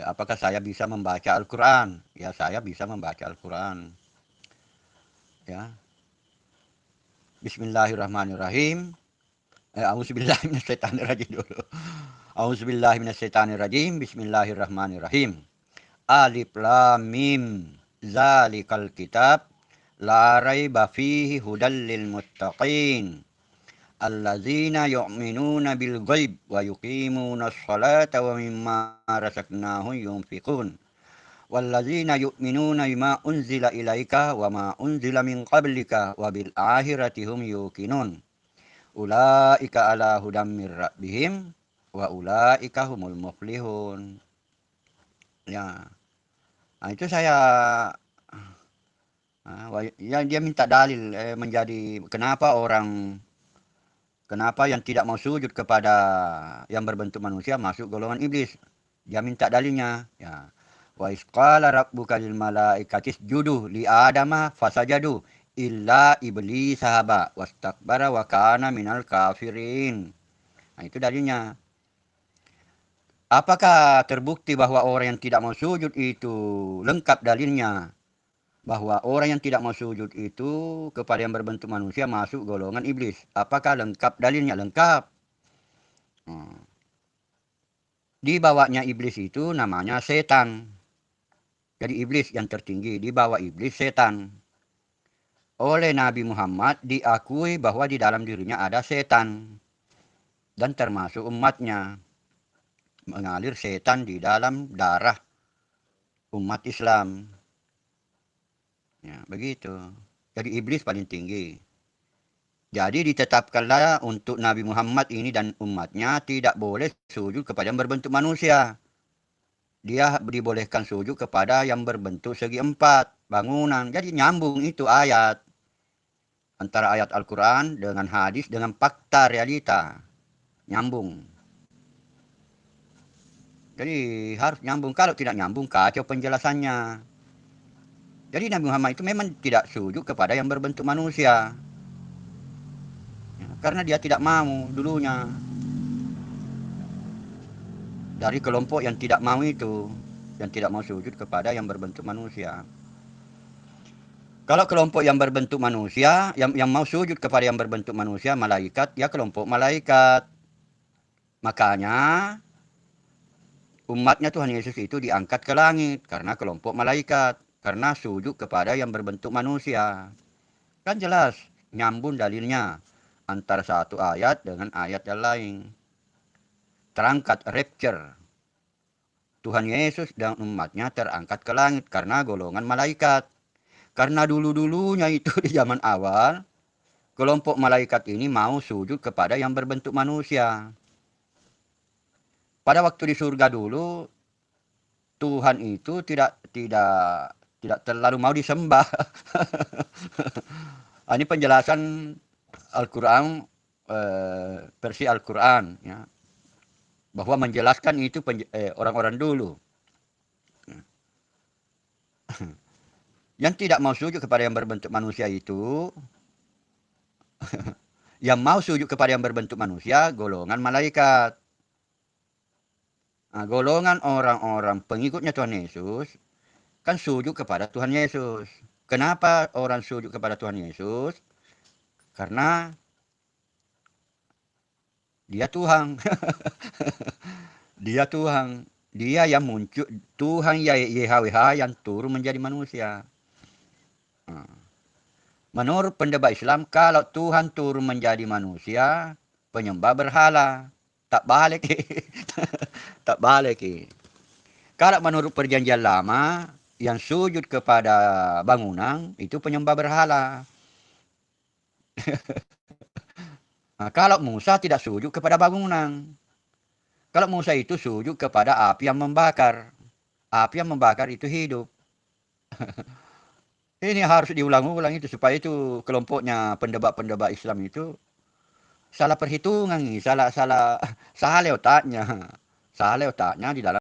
apakah saya bisa membaca Al-Quran? Ya, saya bisa membaca Al-Quran. Ya, Bismillahirrahmanirrahim. A'udzubillahi minasyaitonirrajim dulu. A'udzubillahi minasyaitonirrajim. Bismillahirrahmanirrahim. Alif lam mim. Zalikal kitab la raiba fihi hudal lil muttaqin. Allazina yu'minuna bil ghaib wa yuqimuna as-salata wa mimma razaqnahum yunfiqun. Wallazina yu'minuna bima unzila ilaika wa ma unzila min qablika wa bil akhirati hum yuqinun. Ulaika ala hudam mir rabbihim wa ulaika humul muflihun. Ya. Nah, itu saya ya dia minta dalil menjadi kenapa yang tidak mau sujud kepada yang berbentuk manusia masuk golongan iblis. Dia minta dalilnya. Ya. Wa isqala rabbuka lil malaikati isjudu li adama fasajadu illa iblis haba wastakbara wa kana minal kafirin. Nah, itu dalilnya. Apakah terbukti bahwa orang yang tidak mau sujud itu lengkap dalilnya? Bahwa orang yang tidak mau sujud itu kepada yang berbentuk manusia masuk golongan iblis. Apakah lengkap dalilnya? Lengkap. Di bawahnya iblis itu namanya setan. Jadi iblis yang tertinggi, di bawah iblis setan. Oleh Nabi Muhammad diakui bahwa di dalam dirinya ada setan. Dan termasuk umatnya. Mengalir setan di dalam darah umat Islam. Ya, begitu. Jadi iblis paling tinggi. Jadi ditetapkanlah untuk Nabi Muhammad ini dan umatnya tidak boleh sujud kepada yang berbentuk manusia. Dia dibolehkan sujud kepada yang berbentuk segi empat, bangunan. Jadi nyambung itu ayat. Antara ayat Al-Quran dengan hadis dengan fakta realita. Nyambung. Jadi harus nyambung. Kalau tidak nyambung kacau penjelasannya. Jadi Nabi Muhammad itu memang tidak sujud kepada yang berbentuk manusia. Ya, karena dia tidak mau dulunya. Dari kelompok yang tidak mau itu. Yang tidak mau sujud kepada yang berbentuk manusia. Kalau kelompok yang berbentuk manusia, yang mau sujud kepada yang berbentuk manusia, malaikat, ya kelompok malaikat. Makanya umatnya Tuhan Yesus itu diangkat ke langit karena kelompok malaikat. Karena sujud kepada yang berbentuk manusia. Kan jelas, nyambung dalilnya antara satu ayat dengan ayat yang lain. Terangkat rapture. Tuhan Yesus dan umatnya terangkat ke langit karena golongan malaikat. Karena dulu-dulunya itu di zaman awal, kelompok malaikat ini mau sujud kepada yang berbentuk manusia. Pada waktu di surga dulu, Tuhan itu tidak terlalu mau disembah. Ini penjelasan Al-Quran, versi Al-Quran. Ya. Bahwa menjelaskan itu orang-orang dulu. Yang tidak mau sujud kepada yang berbentuk manusia itu, yang mau sujud kepada yang berbentuk manusia, golongan malaikat. Nah, golongan orang-orang pengikutnya Tuhan Yesus, kan sujud kepada Tuhan Yesus. Kenapa orang sujud kepada Tuhan Yesus? Karena dia Tuhan. Dia Tuhan. Dia yang muncul. Tuhan YHWH yang turun menjadi manusia. Menurut pendapat Islam, kalau Tuhan turun menjadi manusia, penyembah berhala. Tak balik. Tak balik. Kalau menurut perjanjian lama, yang sujud kepada bangunan, itu penyembah berhala. Nah, kalau Musa tidak sujud kepada bangunan. Kalau Musa itu sujud kepada api yang membakar. Api yang membakar itu hidup. Ini harus diulang-ulang itu supaya itu kelompoknya pendebat-pendebat Islam itu salah perhitungan, salah otaknya. Salah otaknya di dalam